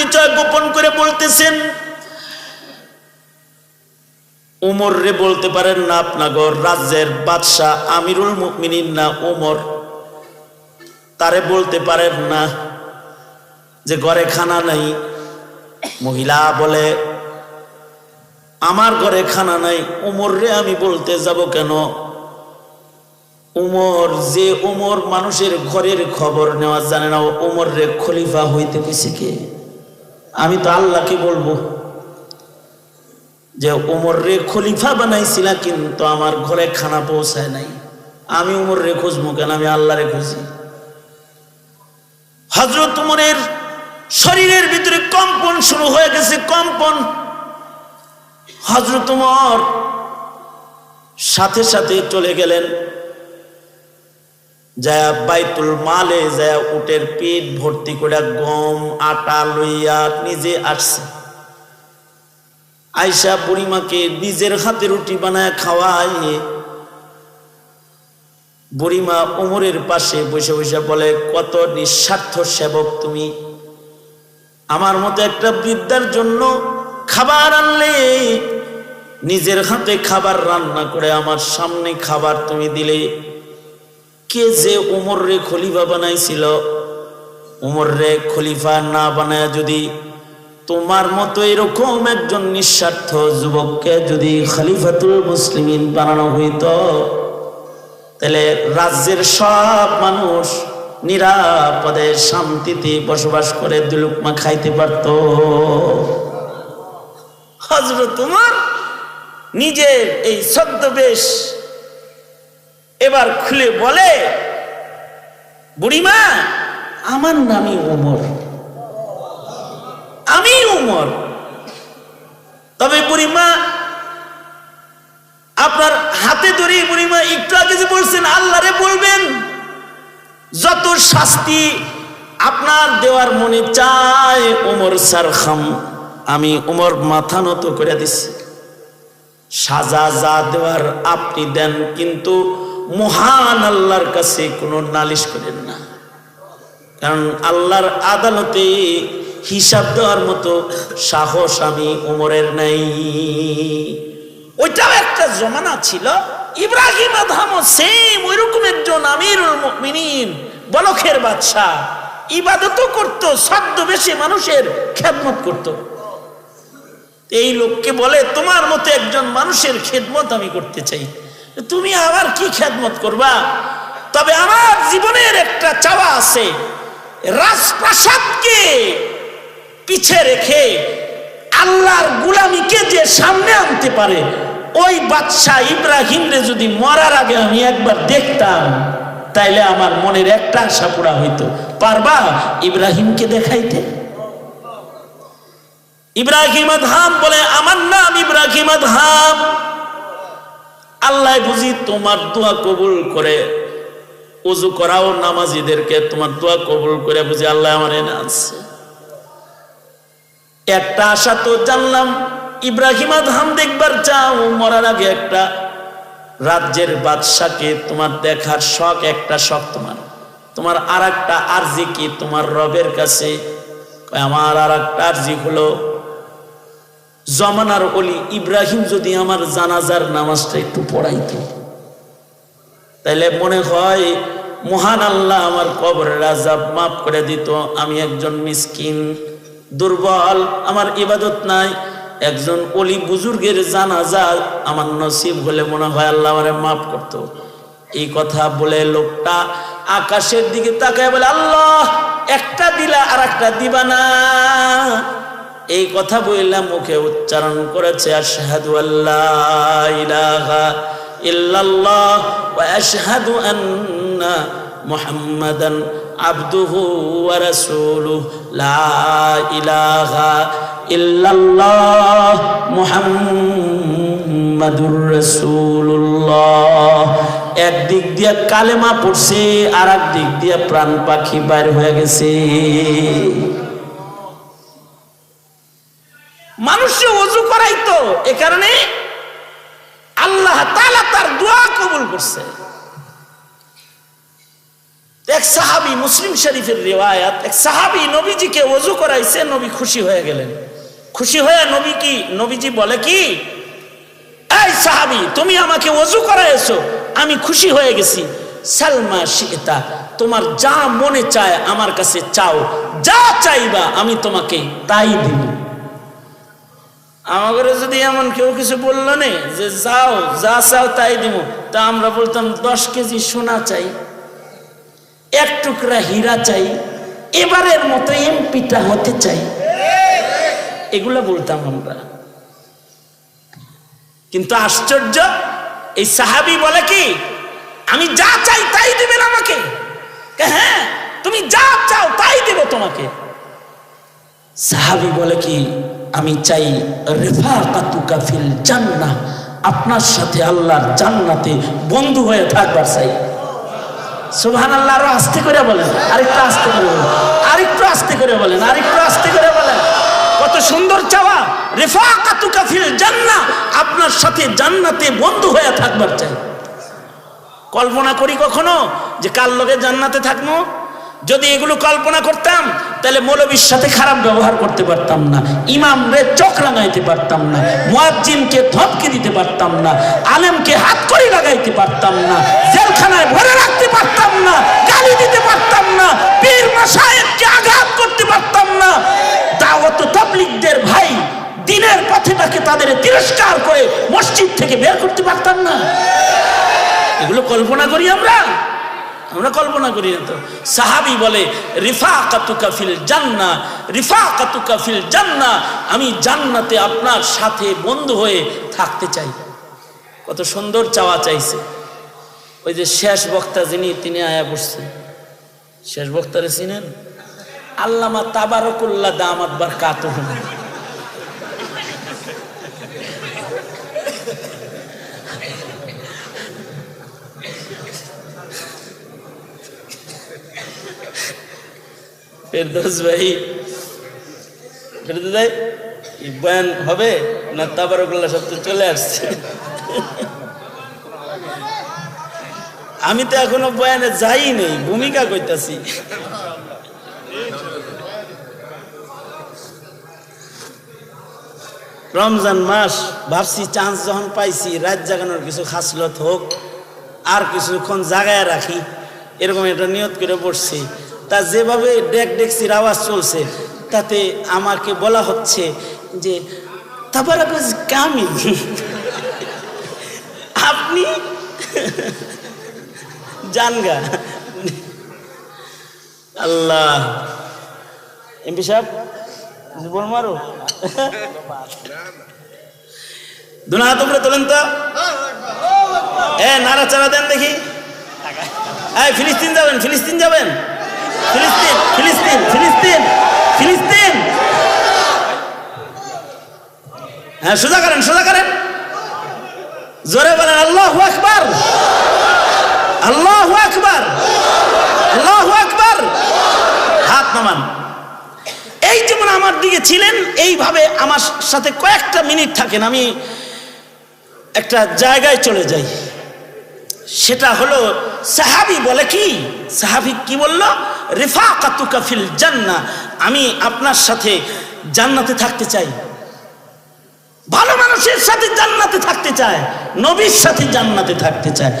পরিচয় গোপন করে বলতেছেন, উমর রে বলতে পারেন না আপনাগর রাজ্যের বাদশাহ আমিরুল মুমিনিন না উমর, তারে বলতে পারেন না যে ঘরে খানা নাই। মহিলা বলে আমার ঘরে খানা নাই, উমর রে আমি বলতে যাব কেন? উমর যে উমর মানুষের ঘরের খবর নেওয়া জানে না, উমর রে খলিফা হইতে কইছে কে? আমি তো আল্লাহকে বলবো যে উমর রে খলিফা বানাইছিলা, কিন্তু আমার ঘরে খানা পৌঁছায় নাই, আমি উমর রে খুঁজবো কেন? আমি আল্লাহ রে খুঁজি। হযরত উমরের শরীরের ভিতরে কম্পন শুরু হয়ে গেছে, কম্পন। হযরত উমর সাথে সাথে চলে গেলেন, যায় বাইতুল মালে যায় উটের পেট ভর্তি করে গম আটা লইয়া নিজে আসছে। আয়েশা বুড়িমাকে নিজের হাতে রুটি বানায় খাওয়ায়। বুড়িমা উমরের পাশে বসে বসে বলে, কত নিঃস্বার্থ সেবক তুমি, আমার মতো একটা বৃদ্ধার জন্য খাবার আনলে, নিজের হাতে খাবার রান্না করে আমার সামনে খাবার তুমি দিলে। কে যে উমর রে খলিফা বানাইছিল, উমর রে খলিফা না বানায় যদি তোমার মতো এরকম একজন নিঃস্বার্থ যুবককে যদি খলিফাতুল মুসলিমিন বানানো হইতো, তাহলে রাজ্যের সব মানুষ নিরাপদে শান্তিতে বসবাস করে দুলুকমা খাইতে পারত। হযরত উমর নিজের এই ছদ্মবেশ এবার খুলে বলে, বুড়িমা আমার নামই উমর, আমি উমর। তবে বুড়িমা আপনার হাতে ধরে, বুড়িমা একটু আগে যে বলছেন আল্লাহরে বলবেন, যত শাস্তি আপনার দেওয়ার মনে চায় উমর সারখাম, আমি উমর মাথা নত করে দিছি। সাজা যা দেওয়ার আপনি দেন, কিন্তু মহান আল্লাহর কাছে কোনো নালিশ করেন না, কারণ আল্লাহর আদালতে হিসাব দেওয়ার মতো সাহস আমি উমরের নাই। ওইটাও একটা জমানা ছিল, ইব্রাহিম আদহামও সেম ওইরকম একজন আমিরুল মুমিনিন, বলখের বাদশা, ইবাদতও করত, ছদ্মবেশে মানুষের খেদমত করত। এই লোককে বলে, তোমার মতো একজন মানুষের খেদমত আমি করতে চাই, তুমি আমার কি খেদমত করবা? তবে আমার জীবনের একটা চাওয়া আছে, রাজপ্রাসাদকে পিছে রেখে আল্লাহর গোলামীকে যে সামনে আনতে পারে, ওই বাদশাহ ইব্রাহিমরে যদি মরার আগে আমি একবার দেখতাম, তাইলে আমার মনের একটা আশা পুরা হইতো। পারবা ইব্রাহিমকে দেখাইতে? ইব্রাহিম আদহাম বলে, আমার নাম ইব্রাহিম আদহাম, আল্লাহ বুঝি তোমার দোয়া কবুল করে, ওযু করাও নামাজীদেরকে, তোমার দোয়া কবুল করে বুঝি আল্লাহ আমার এনে আনছে। একটা আশা তো জানলাম, ইব্রাহিম আদহাম দেখবার চাও, মরার আগে একটা রাজ্যের বাদশাকে তোমার দেখার শখ, একটা শখ তোমার আর একটা আরজি কি তোমার রবের কাছে? আমার আর একটা আরজি হলো, জমানার ওলি ইব্রাহিম যদি আমার জানাজার নামাজটা একটু পড়াইতো, তাইলে মনে হয় মহান আল্লাহ আমার কবরের আযাব মাফ করে দিত। আমি একজন মিসকিন, দুর্বল, আমার ইবাদত নাই, একজন ওলি বুজুর্গের জানাজা আমার নসিব হলে মনে হয় আল্লাহ আমারে মাফ করত। এই কথা বলে লোকটা আকাশের দিকে তাকায় বলে, আল্লাহ একটা দিলা আর একটা দিবা না। এই কথা বললাম, মুখে উচ্চারণ করেছে আশহাদু আল্লা ইলাহা ইল্লাল্লাহ ওয়া আশহাদু আন্না মুহাম্মাদান আবদুহু ওয়া রাসূলুহু লা ইলাহা ইল্লাল্লাহ মুহাম্মাদুর রাসূলুল্লাহ। একদিক দিয়ে কালেমা পড়ছে, আর এক দিক দিয়ে প্রাণ পাখি বাইর হয়ে গেছে। মানুষে ওযু করাইতো, এ কারণে আল্লাহ তাআলা তার দোয়া কবুল করছে। এক সাহাবী, মুসলিম শরীফের রিওয়ায়াত, এক সাহাবী নবীজিকে ওযু করাইছে, নবী খুশি হয়ে গেলেন। খুশি হয়ে নবীজি বলে কি, এই সাহাবী তুমি আমাকে ওযু করাইছো, আমি খুশি হয়ে গেছি। সালমা শিতা, তোমার যা মনে চায় আমার কাছে চাও, যা চাইবা আমি তোমাকে তাই দিব। আমাদের যদি এমন কেউ কিছু বললো না যে যাও যা চাও তাই দিব, তা আমরা বলতাম 10 কেজি সোনা চাই, 1 টুকরা হীরা চাই, এবারের মতো এমপিটা হতে চাই, এগুলা বলতাম আমরা। কিন্তু আশ্চর্য, এই সাহাবী বলে কি, আমি যা চাই তাই দিবেন আমাকে? হ্যাঁ, তুমি যা চাও তাই দেব তোমাকে। সাহাবী বলে কি, আমি চাই রিফাকাতুকা ফিল জান্নাহ, আপনার সাথে আল্লাহর জান্নাতে বন্ধু হয়ে থাকবার চাই। সুবহানাল্লাহ। আরো আস্তে করে বলেন, আরেকটু আস্তে করে বলেন, আরেকটু আস্তে করে বলেন, আরেকটু আস্তে করে বলেন। কত সুন্দর চাওয়া, রিফাকাতুকা ফিল জান্নাহ, আপনার সাথে জান্নাতে বন্ধু হয়ে থাকবার চাই। কল্পনা করি কখনো যে কার লগে জান্নাতে থাকবো? যদি এগুলো কল্পনা করতাম তাহলে মৌলবীর সাথে খারাপ ব্যবহার করতে পারতাম না, ইমামরে চোখ রাঙাইতে পারতাম না, মুয়াজ্জিনকে ধমকি দিতে পারতাম না, আলেমকে হাত কড়ি লাগাইতে পারতাম না, জেলখানায় ভরে রাখতে পারতাম না, গালি দিতে পারতাম না, পীর মাশায়েখকে আঘাত করতে পারতাম না, দাওয়াত ও তাবলীগদের ভাই দ্বীনের পথেটাকে তাদের তিরস্কার করে মসজিদ থেকে বের করতে পারতাম না। এগুলো কল্পনা করি আমরা কল্পনা করি না তো। সাহাবী বলে রিফাকাতুকা ফিল জান্নাহ, রিফাকাতুকা ফিল জান্নাহ, আমি জান্নাতে আপনার সাথে বন্ধু হয়ে থাকতে চাই। কত সুন্দর চাওয়া চাইছে। ওই যে শেষ বক্তা তিনি আয়া বসছেন, শেষ বক্তারে চিনেন? আল্লামা তাবারকুল্লাহ দামাত বারকাতুহু। ফেরদৌস ভাই, ফেরদৌস ভাই বয়ান হবে না? তাবারকুল্লাহ শব্দ চলে আসছে। আমি তো এখনো বয়ানে যাই নেই, ভূমিকা কইতাছি। রমজান মাস, ভাবছি চান্স যখন পাইছি রাত জাগানোর কিছু খাসলত হোক, আর কিছুক্ষণ জাগায় রাখি, এরকম একটা নিয়ত করে পড়ছি। তা যেভাবে ডেকসির আওয়াজ চলছে তাতে আমাকে বলা হচ্ছে যে তাবারাকাজ কামিল, আপনি জানগা। আল্লাহ, এমপি সাহেব বল মারো, দুনা হাত উপরে তোলেন তো, নাড়াচাড়া দেন দেখি। ফিলিস্তিন যাবেন, ফিলিস্তিন যাবেন, ফিলিস্তিন ফিলিস্তিন ফিলিস্তিন ফিলিস্তিন। হ্যাঁ, সোজা করেন, সোজা করেন, জোরে বলেন আল্লাহু আকবার, আল্লাহু আকবার, আল্লাহু আকবার। হাত নামান। এই যেমন আমার দিকে ছিলেন, এইভাবে আমার সাথে কয়েকটা মিনিট থাকেন, আমি একটা জায়গায় চলে যাই। সেটা হলো, সাহাবী বলে কি, সাহাবী কি বলল? রিফাকাতুকা ফিল জান্নাহ, আমি আপনার সাথে জান্নাতে থাকতে চাই। ভালো মানুষের সাথে জান্নাতে থাকতে চায়, নবীর সাথে জান্নাতে থাকতে চায়।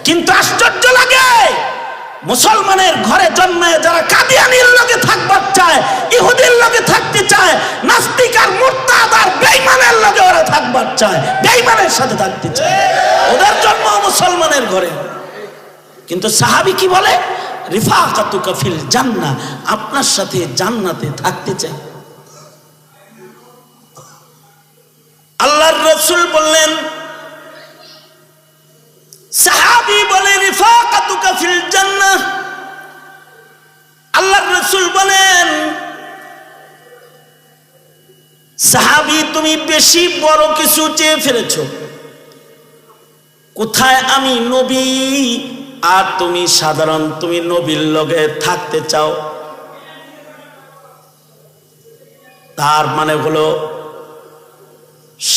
কিন্তু আশ্চর্য লাগে, মুসলমানের ঘরে জন্মায় যারা কাদিয়ানীর লগে থাকবার চায়, ইহুদির লগে থাকতে চায়, নাস্তিক আর মুরতাদ আর বেঈমানের লগে ওরা থাকবার চায়, বেঈমানের সাথে থাকতে চায়, ওদের জন্ম মুসলমানের ঘরে। কিন্তু সাহাবী কি বলে? রিফাকাতুকা ফিল জান্নাহ, আপনার সাথে জান্নাতে থাকতে চাই। আল্লাহর রাসূল বললেন, সাহাবী বলে রিফাকাতুকা ফিল জান্নাহ, আল্লাহর রাসূল বলেন, সাহাবী তুমি বেশি বড় কিছু চেয়ে ফেলেছো। কোথায় আমি নবী আর তুমি সাধারণ, তুমি নবীর লগে থাকতে চাও। তার মানে হলো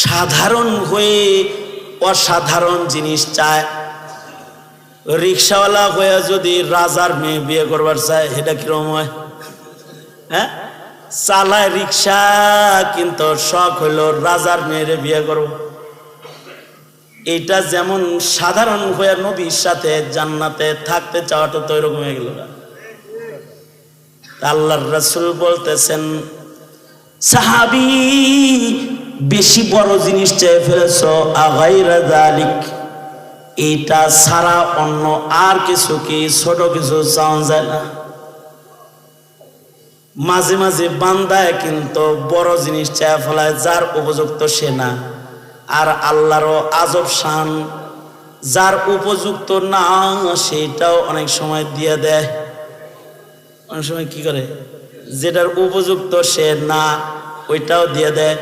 সাধারণ হয়ে অসাধারণ জিনিস চায়। রিক্সাওয়ালা হয়ে যদি রাজার মেয়ে বিয়ে করবার চায় এটা কিরকম হয়? হ্যাঁ, চালায় রিক্সা কিন্তু শখ হইল রাজার মেয়েরে বিয়ে করব। এটা যেমন সাধারণ হয়ে নবীর সাথে জান্নাতে থাকতে চাওয়াটা তো এরকম হয়ে গেল। আল্লাহর রাসূল বলতেছেন, সাহাবী বেশি বড় জিনিস চেয়ে ফেলেছ, আগাইরা যালিক, এটা ছাড়া অন্য আর কিছু কি ছোট কিছু চাওয়া যায় না? মাঝে মাঝে বান্দায় কিন্তু বড় জিনিস চেয়ে ফেলায় যার উপযুক্ত সে না। আর আল্লাহরও আজব শান, যার উপযুক্ত না সেটাও অনেক সময় দিয়ে দেয়। অনেক সময় কি করে, যেটার উপযুক্ত সে না ওইটাও দিয়ে দেয়।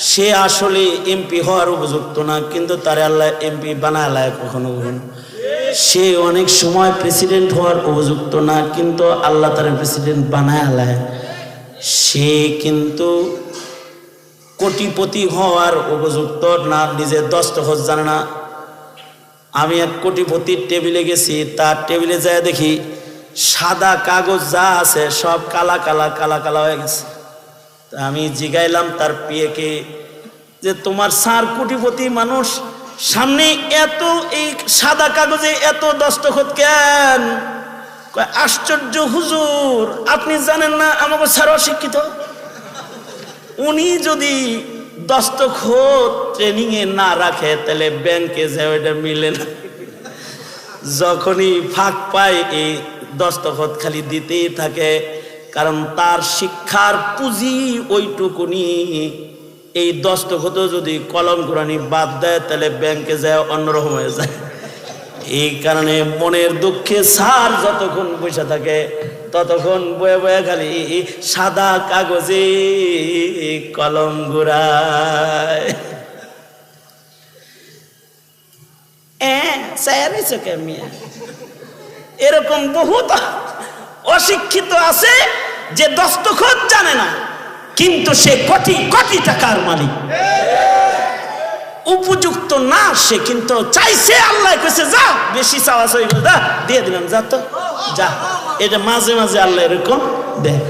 সে আসলে এমপি হওয়ার উপযুক্ত না, কিন্তু তারে আল্লাহ এমপি বানায় লায় কখনো কখনো। সে অনেক সময় প্রেসিডেন্ট হওয়ার উপযুক্ত না, কিন্তু আল্লাহ তারে প্রেসিডেন্ট বানায় লায়। সে কিন্তু কোটিপতি হওয়ার উপযুক্ত না, নিজের দস্তখত জানে না। আমি এক কোটিপতির টেবিলে গেছি, তার টেবিলে যায় দেখি সাদা কাগজ যা আছে সব কালা কালা কালা কালা হয়ে গেছে। আমি জিগাইলাম তার পিএকে যে তোমার স্যার কোটিপতি মানুষ, সামনে এত এই সাদা কাগজে এত দস্তখত কেন? আশ্চর্য হুজুর, আপনি জানেন না আমাকে স্যার অশিক্ষিত। উনি যদি দস্তখত ট্রেনিং এ না রাখে তাহলে ব্যাংকে যে ওইটা মিলে না। যখনই ফাঁক পায় এই দস্তখত খালি দিতেই থাকে, কারণ তার শিক্ষার পুঁজি ওইটুকুনি। এই দস্তখত যদি কলম কোরআনি বাদ দেয় তাহলে ব্যাংকে যায় অন্যরকম হয়ে যায়। এই কারণে মনের দুঃখে স্যার যতক্ষণ বসে থাকে ততক্ষণ বয়ে বয়ে খালি সাদা কাগজে কলম ঘুরায়। এরকম বহুত অশিক্ষিত আছে যে দস্তখত জানে না, কিন্তু সে কোটি কোটি টাকার মালিক। উপযুক্ত না সে, কিন্তু চাইছে, আল্লাহ কইছে যা বেশি চাওয়া চাই যা দিয়ে দিলাম, যা তো যা। এটা মাঝে মাঝে আল্লাহ এরকম দেয়।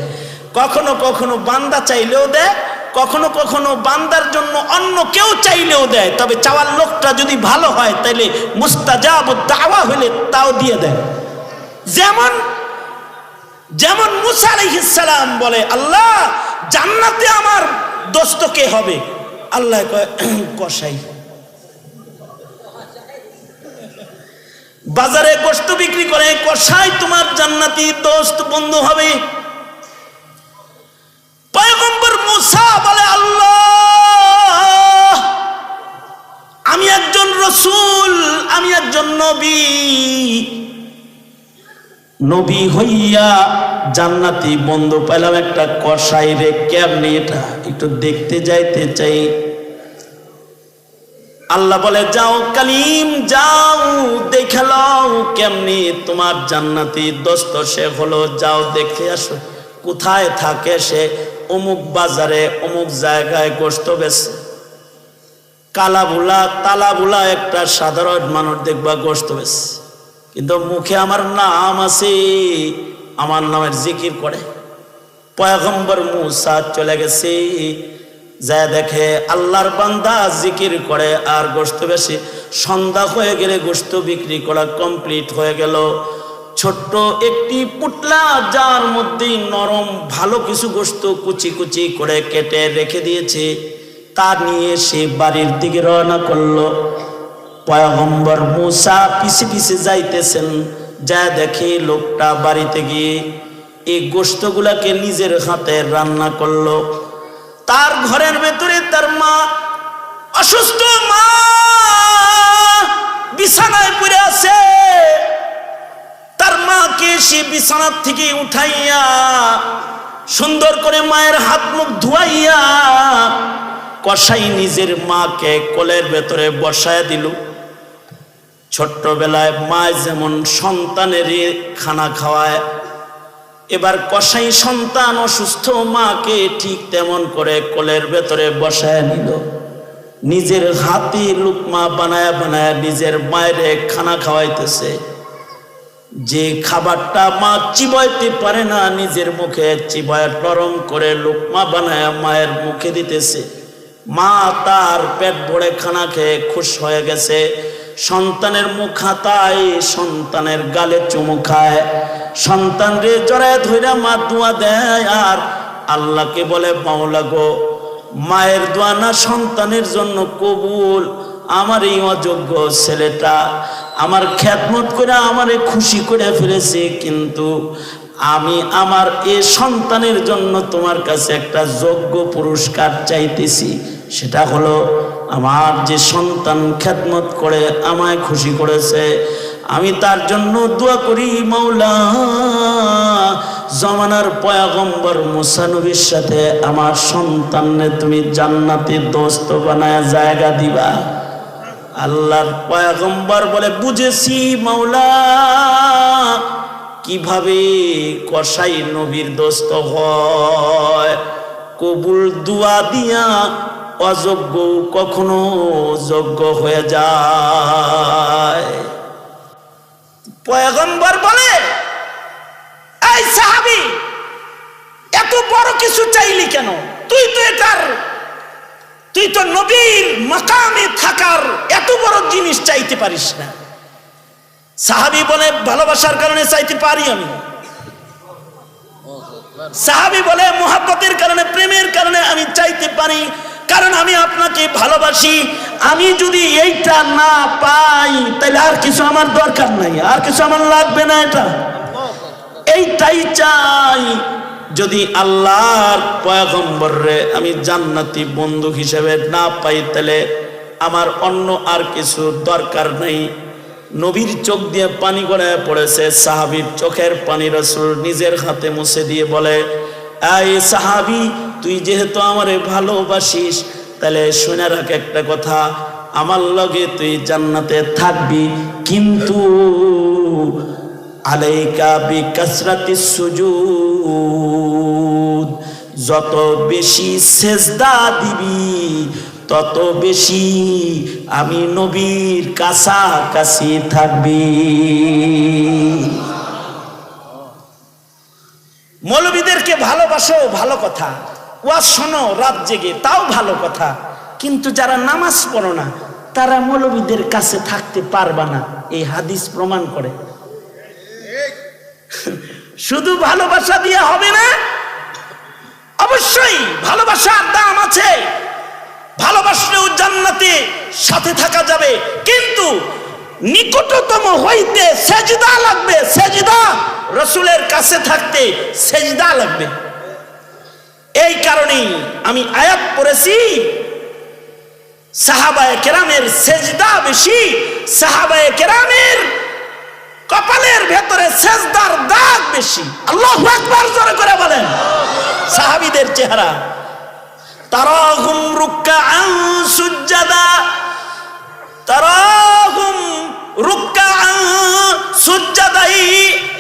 কখনো কখনো বান্দা চাইলেও দেয়, কখনো কখনো বান্দার জন্য অন্য কেউ চাইলেও দেয়। তবে চাওয়ার লোকটা যদি ভালো হয় তাহলে মুস্তাজাবুদ দাওয়া হলে তাও দিয়ে দেয়। যেমন যেমন মুসা আলাইহিস সালাম বলে, আল্লাহ জান্নাতে আমার দোস্ত কে হবে? আল্লাহ কয় কসাই। বাজারে গোশত বিক্রি করে, কসাই তোমার জান্নাতি দোস্ত বন্ধু হবে। পয়গম্বর মুসা বলে, আল্লাহ আমি একজন রসূল, আমি একজন নবী, নবী হইয়া জান্নাতি বন্ধু পেলাম একটা কসাই রে, কেমনি এটা একটু দেখতে যাইতে চাই। আল্লাহ বলে, যাও কালিম যাও দেখে লও কেমনি তোমার জান্নাতি দোস্ত সে হলো, যাও দেখে আসো। কোথায় থাকে সে? অমুক বাজারে অমুক জায়গায় গোশত বেচে। কালাবুলা তালাবুলা একটা সাধারণ মানুষ দেখবা গোশত বেচে, কিন্তু মুখে আমার নাম আছে, আমার নামের জিকির করে। পয়গম্বর মুসা চলে গেছে, যা দেখে আল্লাহর বান্দা জিকির করে আর গোশত বেশি। সন্ধ্যা হয়ে গেলে গোশত বিক্রি করা কমপ্লিট হয়ে গেল। ছোট্ট একটি পুটলা যার মধ্যে নরম ভালো কিছু গোশত কুচি কুচি করে কেটে রেখে দিয়েছে, তা নিয়ে সে বাড়ির দিকে রওনা করলো। পয়গম্বর মুসা পিছে পিছে যাইতেছেন, যা দেখে লোকটা বাড়িতে গিয়ে এই গোশতগুলাকে নিজের হাতে রান্না করলো। তার ঘরের ভেতরে তার মা, অসুস্থ মা, বিছানায় পড়ে আছে। তার মাকে সে বিছানার থেকে উঠাইয়া সুন্দর করে মায়ের হাত মুখ ধুয়াইয়া কসাই নিজের মাকে কোলের ভেতরে বসায় দিল। ছোট্টবেলায় মা যেমন সন্তানের খানা খাওয়ায়, এবার কসাই সন্তান অসুস্থ মাকে ঠিক তেমন করে কোলের ভেতরে বসায় নিল। নিজের হাতে লুকমা বানায়া বানায়া নিজের মায়ের খানা খাওয়াইতেছে। যে খাবারটা মা চিবাইতে পারে না নিজের মুখে চিবায় নরম করে লুকমা বানায়া মায়ের মুখে দিতেছে। মা তার পেট ভরে খানা খেয়ে খুশ হয়ে গেছে। সন্তানের মুখ হাতায়, সন্তানের গালে চুমু খায়, সন্তান রে জড়ায় ধইরা মা দোয়া দেয় আর আল্লাহকে বলে, মাওলা গো, মায়ের দোয়া না সন্তানের জন্য কবুল। আমার এই অযোগ্য ছেলেটা আমার খেদমত করে আমারে খুশি করে ফেলেছে, কিন্তু আমি আমার এই সন্তানের জন্য তোমার কাছে একটা যোগ্য পুরস্কার চাইতেছি। সেটা হলো আমার যে সন্তান খেদমত করে আমায় খুশি করেছে, আমি তার জন্য দোয়া করি, মাওলা জমানার পয়গম্বর মুসা নবীর সাথে আমার সন্তানকে তুমি জান্নাতের দোস্ত বানায় জায়গা দিবা। আল্লাহর পয়গম্বর বলে, বুঝেছি মাওলা, কিভাবে কসাই নবীর দোস্ত হয়। কবুল দুয়া দিয়া অযোগ্য কখনো যোগ্য হয়ে যায়। পয়গম্বর বলে, এই সাহাবী, এত বড় কিছু চাইলি কেন? তুই তো নবীর মাকামে থাকার এত বড় জিনিস চাইতে পারিস না। সাহাবী বলে, ভালোবাসার কারণে চাইতে পারি আমি। সাহাবী বলে, মুহাব্বতের কারণে, প্রেমের কারণে আমি চাইতে পারি, কারণ আমি আপনাকে ভালোবাসি। আমি যদি এইটা না পাই তাহলে আর কিছু আমার দরকার নাই, আর কিছু আমার লাগবে না, এটা এইটাই চাই। যদি আল্লাহর পয়গম্বরে আমি জান্নাতি বন্ধু হিসেবে না পাই তাহলে আমার অন্য আর কিছু দরকার নেই। নবীর চোখ দিয়ে পানি গড়ায় পড়েছে। সাহাবীর চোখের পানি রাসূল নিজের হাতে মুছে দিয়ে বলে, এই সাহাবী, তুই যেহেতু আমারে ভালোবাসিস, তাহলে শুনে রাখ একটা কথা, আমার লগে তুই জান্নাতে থাকবি, কিন্তু আলাইকা বিকাসরাতিস সুজুদ, যত বেশি সেজদা দিবি তত বেশি আমি নবীর কাছাকাছি থাকবি। মৌলবীদেরকে ভালোবাসো, ভালো কথা, ওয়াজ শোনো রাত জেগে, তাও ভালো কথা, কিন্তু যারা নামাজ পড়ো না তারা মৌলবীদের কাছে থাকতে পারবা না, এই হাদিস প্রমাণ করে। শুধু ভালোবাসা দিয়ে হবে না, অবশ্যই ভালোবাসার দাম আছে, ভালোবাসলেও জান্নাতে সাথে থাকা যাবে, কিন্তু নিকটতম হইতে সেজদা লাগবে। সেজদা, রাসূলের কাছে থাকতে সেজদা লাগবে। এই কারণেই আমি আয়াত পড়েছি, সাহাবায়ে কেরামের সেজদা বেশি, সাহাবায়ে কেরামের কপালের ভেতরে সেজদার দাগ বেশি। আল্লাহু আকবার, জোরে করে বলেন। সাহাবীদের চেহারা, তারাহুম রুকআন সুজদা, তারাহুম রুকআন সুজদাই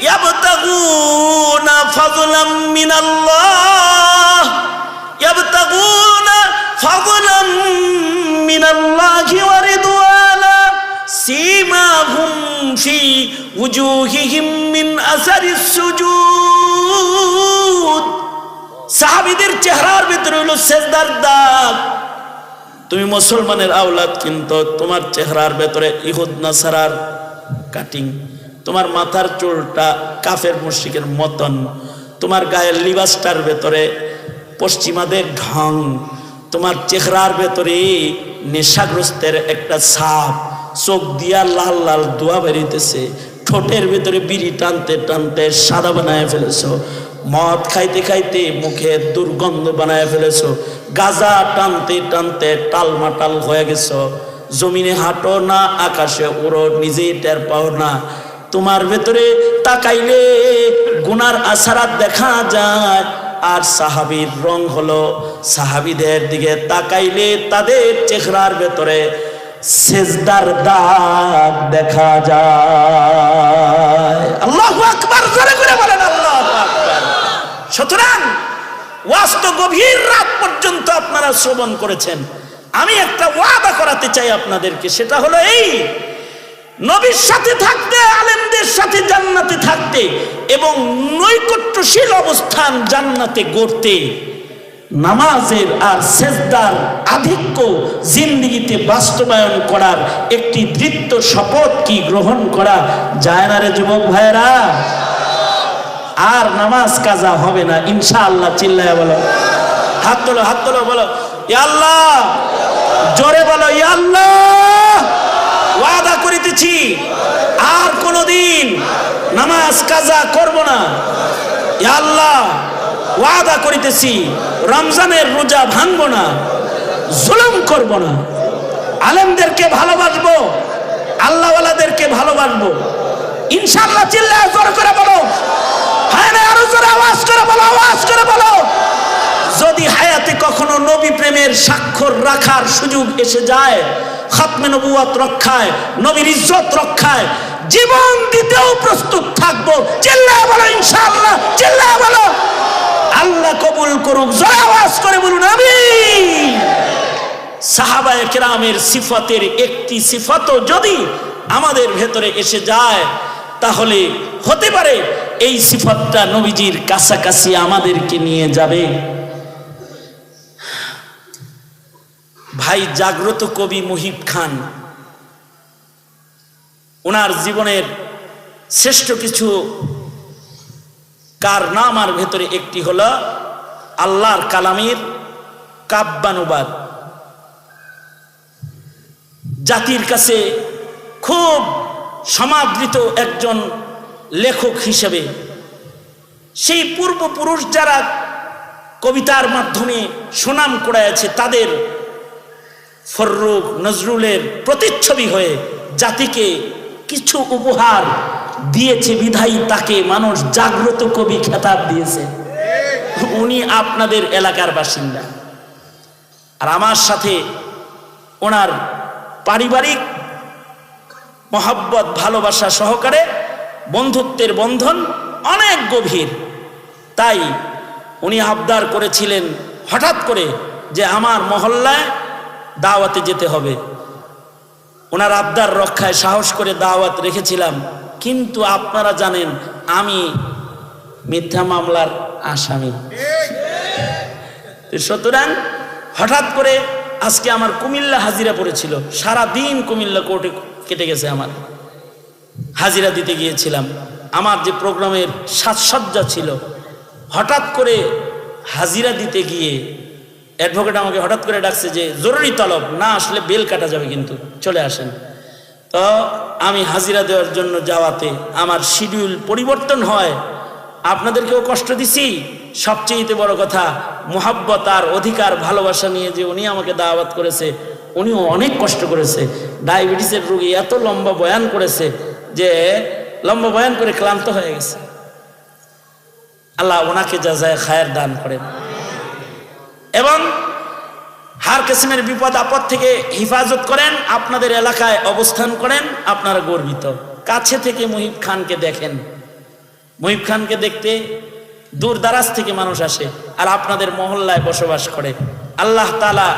ইয়াবতাগুনা ফাযলাম মিনাল্লাহ, ইয়াবতাগুনা ফাযলাম মিনাল্লাহি ওয়া রিদওয়ানা, সীমাহুম ফি উজুহিহিম মিন আসারিস সুজুদ। সাহাবীদের চেহারার ভিতরে হলো সেজদার দাগ। তুমি মুসলমানের আওলাদ, কিন্তু তোমার চেহারার ভেতরে ইহুদ নাসারার কাটিং, তোমার মাথার চুলটা কাফের মুশরিকের মতন, তোমার গায়ের লিবাসটার ভেতরে পশ্চিমাদের ঢং, তোমার চেহারার ভেতরে নেশাগ্রস্তের একটা ছাপ, চোখ দিয়া লাল লাল দোয়া বেরিতেছে, ঠোঁটের ভেতরে বিড়ি টানতে টানতে সাদা বানায় ফেলেছো, মদ খাইতে খাইতে মুখে দুর্গন্ধ বানায় ফেলেছো, গাঁজা টানতে টানতে টালমাটাল হয়ে গেছো, জমিনে হাঁটো না আকাশে উড়ো, নিজেই টের পাও না। তোমার ভেতরে তাকাইলে গুনার আসারাত দেখা যায়। আর সাহাবীর রং হলো, সাহাবীদের দিকে তাকাইলে তাদের চেহারার ভেতরে সেজদার দাগ দেখা যায়। আল্লাহু আকবার, জোরে করে বলেন আল্লাহু আকবার। সুতরাং ওয়াজ তো গভীর রাত পর্যন্ত আপনারা শ্রবণ করেছেন, আমি একটা ওয়াদা করাতে চাই আপনাদেরকে, সেটা হলো এই, নবীর সাথে থাকতে, আলেমদের সাথে জান্নাতে থাকতে এবং নৈকট্যশীল অবস্থান জান্নাতে গড়তে নামাজের আর সেজদার আধিক্য জিন্দেগিতে বাস্তবায়ন করার একটি দৃঢ় শপথ কি গ্রহণ করা যায় না রে যুবক ভাইরা? আর নামাজ কাজা হবে না ইনশাআল্লাহ। চিল্লায় বলো, হাত তোলো, হাত তোলো, বলো ইয়া আল্লাহ, জোরে বলো ইয়া আল্লাহ। ওয়াদা করিতেছি আর কোনদিন নামাজ কাজা করব না। ইয়া আল্লাহ, ওয়াদা করিতেছি রমজানের রোজা ভাঙবো না, জুলুম করব না, আলেমদেরকে ভালোবাসবো, আল্লাহওয়ালাদেরকে ভালোবাসবো ইনশাআল্লাহ। চিল্লায় জোরে করে বলো, হ্যাঁ না আরো জোরে আওয়াজ করে বলো, আওয়াজ করে বলো। যদি হায়াতে কখনো নবী প্রেমের স্বাক্ষর রাখার সুযোগ এসে যায়, খাতমে নবুয়ত রক্ষায়, নবীর ইজ্জত রক্ষায় জীবন দিতেও প্রস্তুত থাকবো। চিল্লায় বলো ইনশাআল্লাহ, চিল্লায় বলো। আল্লাহ কবুল করুক, জোরে আওয়াজ করে বলুন আমিন। সাহাবায়ে কেরামের সিফাতের একটি সিফাতও যদি আমাদের ভেতরে এসে যায়, তাহলে হতে পারে এই সিফাতটা নবীজির কাছাকাছি আমাদেরকে নিয়ে যাবে। ভাই জাগ্রত কবি মুহিব খান, ওনার জীবনের শ্রেষ্ঠ কিছু কারনামার ভেতরে একটি হলো আল্লাহর কালামের কাব্যানুবাদ। জাতির কাছে খুব সমাদৃত একজন লেখক হিসেবে সেই পূর্বপুরুষ যারা কবিতার মাধ্যমে সুনাম কুড়াইয়াছে, তাদের ফররুখ নজরুলের প্রতিচ্ছবি হয়ে জাতিকে কিছু উপহার দিয়েছে বিধায়ী তাকে মানুষ জাগ্রত কবি খেতাব দিয়েছে। উনি আপনাদের এলাকার বাসিন্দা, আর আমার সাথে ওনার পারিবারিক মহব্বত ভালোবাসা সহকারে বন্ধুত্বের বন্ধন অনেক গভীর। তাই উনি আবদার করেছিলেন হঠাৎ করে যে আমার মহল্লায় দাওয়াতে যেতে হবে। ওনার আবদার রক্ষায় সাহস করে দাওয়াত রেখেছিলাম, কিন্তু আপনারা জানেন আমি মিথ্যা মামলার আসামি, সুতরাং হঠাৎ করে আজকে আমার কুমিল্লা হাজিরা পড়েছিল। সারা দিন কুমিল্লা কোর্টে কেটে গেছে আমার, হাজিরা দিতে গিয়েছিলাম। আমার যে প্রোগ্রামের সাজসজ্জা ছিল, হঠাৎ করে হাজিরা দিতে গিয়ে অ্যাডভোকেট আমাকে হঠাৎ করে ডাকছে যে জরুরি তলব, না আসলে বেল কাটা যাবে, কিন্তু চলে আসেন। তো আমি হাজিরা দেওয়ার জন্য যাওয়াতে আমার শিডিউল পরিবর্তন হয়। আপনাদেরকেও কষ্ট দিছি, সবচেয়ে বড় কথা মোহাব্বত আর অধিকার ভালোবাসা নিয়ে যে উনি আমাকে দাওয়াত করেছে, উনিও অনেক কষ্ট করেছে। ডায়াবেটিসের রোগী, এত লম্বা বয়ান করেছে যে লম্বা বয়ান করে ক্লান্ত হয়ে গেছে। আল্লাহ ওনাকে জাযায়ে খায়ের দান করেন এবং হার কিসমের বিপদ আপদ থেকে হিফাজত করেন। আপনাদের এলাকায় অবস্থান করেন, আপনারা গর্বিত। কাছে থেকে মুহিব খানকে দেখেন, মুহিব খানকে দেখতে দূর দারাজ থেকে মানুষ আসে, আর আপনাদের মহল্লায় বসবাস করে। আল্লাহ তাআলা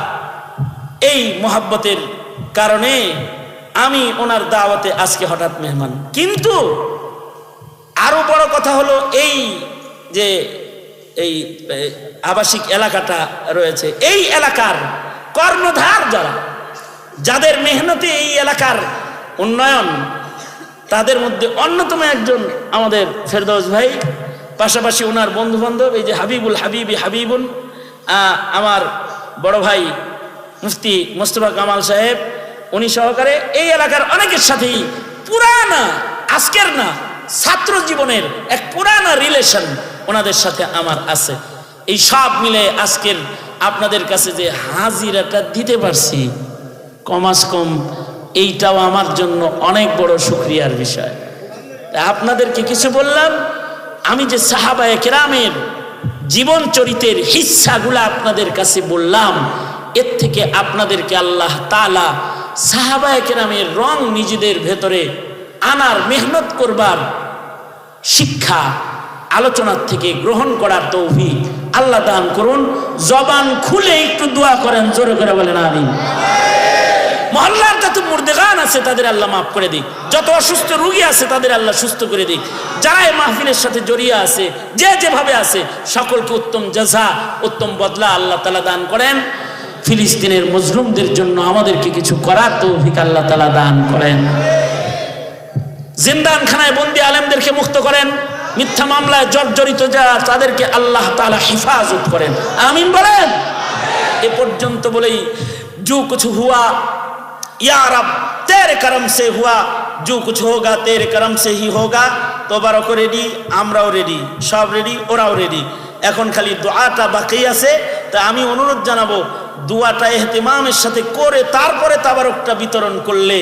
এই মোহাব্বতের কারণে আমি ওনার দাওয়াতে আজকে হঠাৎ মেহমান। কিন্তু আরো বড় কথা হলো এই যে এই আবাসিক এলাকাটা রয়েছে, এই এলাকার কর্ণধার যারা, যাদের মেহনতে এই এলাকার উন্নয়ন, তাদের মধ্যে অন্যতম একজন আমাদের ফেরদৌস ভাই, পাশাপাশি ওনার বন্ধু বান্ধব এই যে হাবিবুল হাবিবি হাবিবুন, আমার বড় ভাই মুফতি মোস্তফা কামাল সাহেব, উনি সহকারে এই এলাকার অনেকের সাথেই পুরানা, আজকের না, ছাত্র জীবনের এক পুরানা রিলেশন ওনাদের সাথে আমার আছে। এই সব মিলে আজকের আপনাদের কাছে যে হাজিরাটা দিতে পারছি, কমাস কম এইটাও আমার জন্য অনেক বড় শুকরিয়ার বিষয়। আপনাদেরকে কিছু বললাম, আমি যে সাহাবায়ে কেরামের জীবন চরিত্রের হিস্সাগুলো আপনাদের কাছে বললাম, এর থেকে আপনাদেরকে আল্লাহ তাআলা সাহাবায়ে কেরামের রং নিজেদের ভেতরে আনার, মেহনত করবার শিক্ষা আলোচনার থেকে গ্রহণ করার তৌফিক আল্লাহ দান করুন। জবান খুলে একটু দোয়া করেন, জোরে করে বলেন আমিন। মহল্লার যত মুর্দেগান আছে তাদের আল্লাহ মাফ করে দিক, যত অসুস্থ রোগী আছে তাদের আল্লাহ সুস্থ করে দিক, যারা এই মাহফিলের সাথে জড়িয়ে আছে যে যেভাবে আছে সকলকে উত্তম জাযা, উত্তম বদলা আল্লাহ তাআলা দান করেন। ফিলিস্তিনের মজলুমদের জন্য আমাদেরকে কিছু করার তৌফিক আল্লাহ তাআলা দান করেন। জিন্দানখানায় বন্দী আলেমদেরকে মুক্ত করেন, মিথ্যা মামলায় জর্জরিত যারা তাদেরকে আল্লাহ তাআলা হিফাজত করেন, আমিন বলেন। এ পর্যন্ত বলেই जो कुछ हुआ या रब तेरे करम से हुआ, जो कुछ होगा तेरे करम से ही होगा। তোবারক রেডি, আমরাও রেডি, সব রেডি, ওরাও রেডি। এখন খালি দোয়াটা বাকি আছে। তা আমি অনুরোধ জানাবো দোয়াটা ইহতিমামের সাথে করে তারপরে তাবারকটা বিতরণ করলে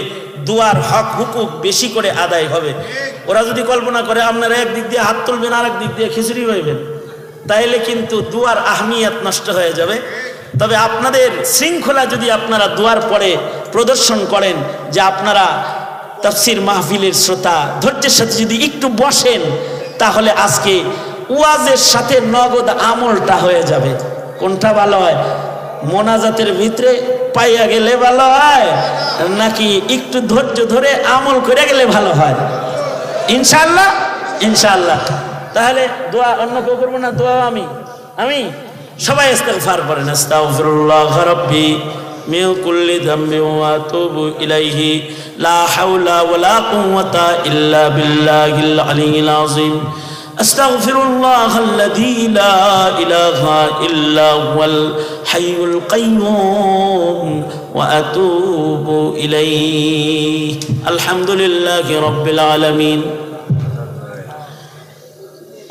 দোয়ার হক হুকুক বেশি করে আদায় হবে। ওরা যদি কল্পনা করে আপনারা একদিক দিয়ে হাত তুলবেন আর একদিক দিয়ে খিচুড়ি হইবেন, তাইলে কিন্তু দোয়ার আহমিয়াত নষ্ট হয়ে যাবে। তবে আপনাদের শৃঙ্খলা যদি আপনারা দোয়ার পরে প্রদর্শন করেন যে আপনারা তাফসীর মাহফিলের শ্রোতা, ধৈর্যের সাথে যদি একটু বসেন, তাহলে আজকে ওয়াজের সাথে নগদ আমলটা হয়ে যাবে। কোনটা ভালো হয়? মোনাজাতের ভিতরে পাইয়া গেলে ভালো হয় নাকি একটু ধৈর্য ধরে আমল করে গেলে ভালো হয়? ইনশাআল্লাহ, ইনশাআল্লাহ। তাহলে দোয়া অন্য কেউ করবো না, দোয়া আমি সবাই ইস্তিগফার করেন। আস্তাগফিরুল্লাহ রাব্বি মিন কুল্লি যামবি ওয়া আতুবু ইলাইহি লা হাওলা ওয়ালা কুওয়াতা ইল্লা বিল্লাহিল আলিয়্যিল আযীম। আস্তাগফিরুল্লাহাল্লাযী লা ইলাহা ইল্লা হুয়াল হাইয়ুল কাইয়্যুম ওয়া আতুবু ইলাইহি। আলহামদুলিল্লাহি রাব্বিল আলামিন।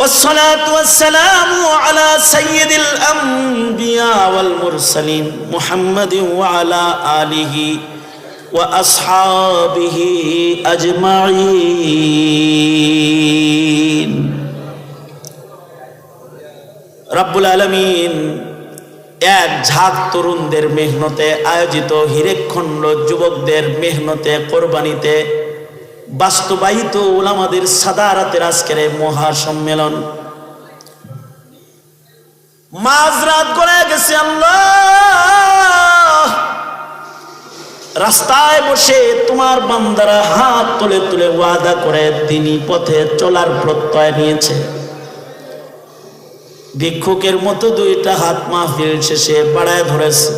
والصلاة والسلام على سيد الأنبياء والمرسلين محمد وعلى آله وأصحابه أجمعين। رب العالمين এক ঝাঁক তরুণদের মেহনতে আয়োজিত হিরেখণ্ড যুবকদের মেহনতে কোরবানিতে বাস্তবায়িত উলামাদের সাদারাতের আজকের মহা সম্মেলন মাঝরাত করে গেছে। আল্লাহ রাস্তায় বসে তোমার বান্দারা হাত তুলে তুলে ওয়াদা করে দিনী পথে চলার প্রত্যয় নিয়েছে। ভিক্ষুকের মতো দুইটা হাত মাহফিল শেষে বাড়ায় ধরেছে।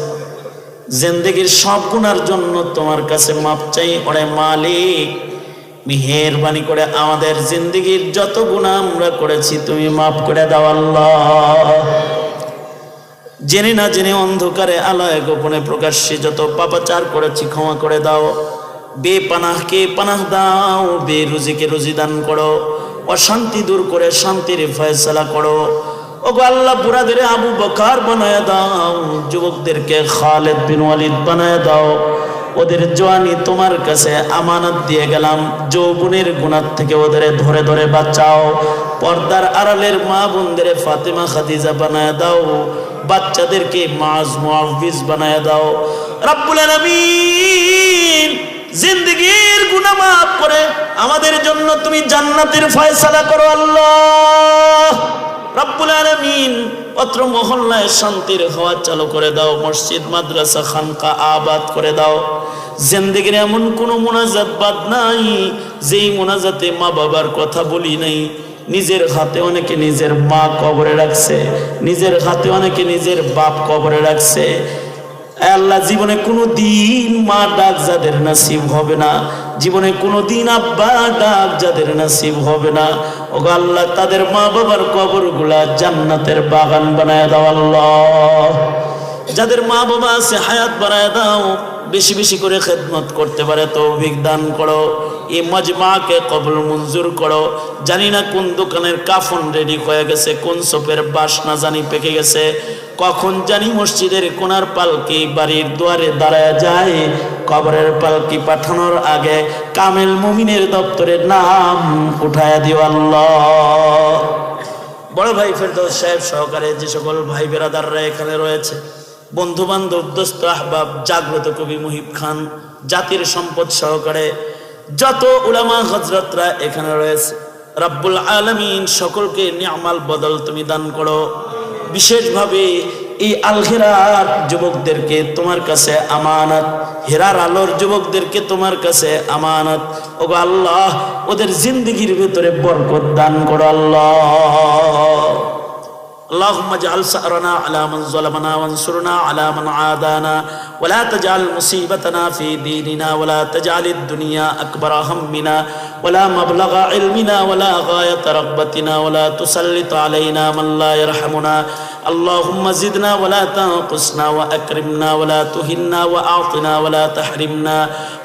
জিন্দেগির সব গুনার জন্য তোমার কাছে মাপ চাই। ওরে মালিক, মেহেরবানি করে আমাদের জিন্দেগির যত গুনাহ আমরা করেছি তুমি মাফ করে দাও আল্লাহ। জেনে না জেনে অন্ধকারে আলোয় গোপনে প্রকাশ্যে যত পাপাচার করেছি ক্ষমা করে দাও। বেপানাহকে পানাহ দাও, বেরুজিকে রুজি দান করো, অশান্তি দূর করে শান্তির ফয়সালা করো। ওগো আল্লাহ, বুড়াদের আবু বকর বানায় দাও, যুবকদেরকে খালিদ বিন ওয়ালিদ বানায় দাও। ওদের জওয়ানি তোমার কাছে আমানত দিয়ে গেলাম, যৌবনের গুনাহ থেকে ওদের ধরে ধরে বাঁচাও। পর্দার আড়ালের মা বোনদের ফাতেমা খাদিজা বানায় দাও, বাচ্চাদেরকে মাজ মুআফিজ বানায় দাও। রব্বুল আলামিন, জিন্দেগীর গুনাহ মাফ করে আমাদের জন্য তুমি জান্নাতের ফয়সালা করো আল্লাহ। রব্বুল আলামিন, অত্র মহল্লায় শান্তির হওয়া চালু করে দাও, মসজিদ মাদ্রাসা খানকা আবাদ করে দাও। জিন্দেগির এমন কোনো মোনাজাত বাদ নাই যেই মোনাজাতে মা বাবার কথা বলি নাই। নিজের হাতে অনেকে নিজের মা কবরে রাখছে, নিজের হাতে অনেকে নিজের বাপ কবরে রাখছে। আল্লাহ, জীবনে কোনো দিন মা ডাক যাদের নসিব হবে না, জীবনে কোনো দিন আব্বা ডাক যাদের নসিব হবে না, ওগো আল্লাহ তাদের মা বাবার কবরগুলা জান্নাতের বাগান বানায় দাও আল্লাহ। যাদের মা বাবা আছে হায়াত বানায় দাও, বেশি বেশি করে খেদমত করতে পারে তৌফিক দান করো। এই মজমাকে কবুল মঞ্জুর করো। জানি না কোন দোকানের কাফন রেডি হয়ে গেছে, কোন সোপের বাসনা জানি পেকে গেছে, কখন জানি মসজিদের কোনার পালকি বাড়ির দুয়ারে দাঁড়ায় যায়। কবরের পালকি পাঠানোর আগে কামেল মুমিনের দপ্তরের নাম উঠায় দিও আল্লাহ। বড় ভাই ফেরদৌস সাহেব সহকারে যে সকল ভাই বেরাদাররা এখানে রয়েছে, বন্ধু বান্ধব দোস্ত আহবাব, জাগ্রত কবি মুহিব খান, জাতির সম্পদ সহকারে যত উলামা হযরতরা এখানে রয়েছে, রব্বুল আলামিন সকলকে নিয়ামাল বদল তুমি দান করো। বিশেষভাবে এই আল হেরার যুবকদেরকে তোমার কাছে আমানত, হেরার আলোর যুবকদেরকে তোমার কাছে আমানত। ওগো আল্লাহ, ওদের জিন্দেগির ভিতরে বরকত দান করো আল্লাহ। اللهم اجعل ثأرنا على من ظلمنا وانصرنا على من عادانا ولا تجعل مصيبتنا في ديننا ولا تجعل الدنيا أكبر همنا ولا مبلغ علمنا ولا غاية رغبتنا ولا تسلط علينا من لا يرحمنا اللهم زدنا ولا تنقصنا وأكرمنا ولا تهنا وأعطنا ولا تحرمنا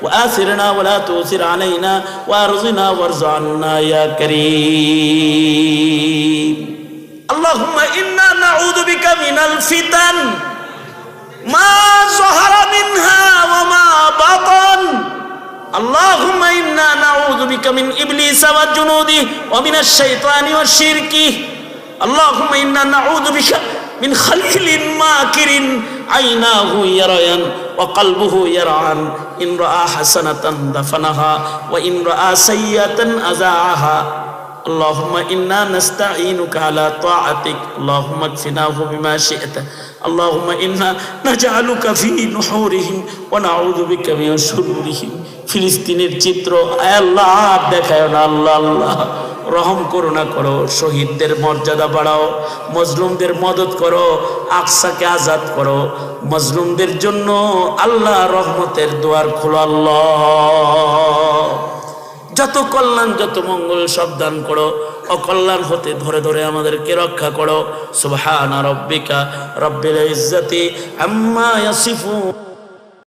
وآثرنا ولا تؤثر علينا وارزقنا وارض عنا يا كريم اللهم إنا نعوذ بك من الفتن ما ظهر منها وما بطن اللهم إنا نعوذ بك من إبليس وجنوده ومن الشيطان والشرك اللهم إنا نعوذ بك من خليل ماكر عيناه يريان وقلبه يرعان إن رأى حسنة دفنها وإن رأى سيئة أذاعها اللهم إنا نستعينك على طاعتك اللهم اكفناه بما شئت اللهم إنا نجعلك في نحورهم ونعوذ بك من شرورهم ফিলিস্তিনের চিত্র আয় আল্লাহ দেখায় না আল্লাহ আল্লাহ রহম করুণা করো শহীদদের মর্যাদা বাড়াও মজলুমদের মদদ করো আকসাকে আজাদ করো মজলুমদের জন্য আল্লাহ রহমতের দুয়ার খোলো আল্লাহ যত কল্যাণ যত মঙ্গল সব দান করো অকল্যাণ হতে ধরে ধরে আমাদেরকে রক্ষা করো সুবহানা রাব্বিকা রাব্বিল ইজ্জাতি আম্মা ইয়াসিফুন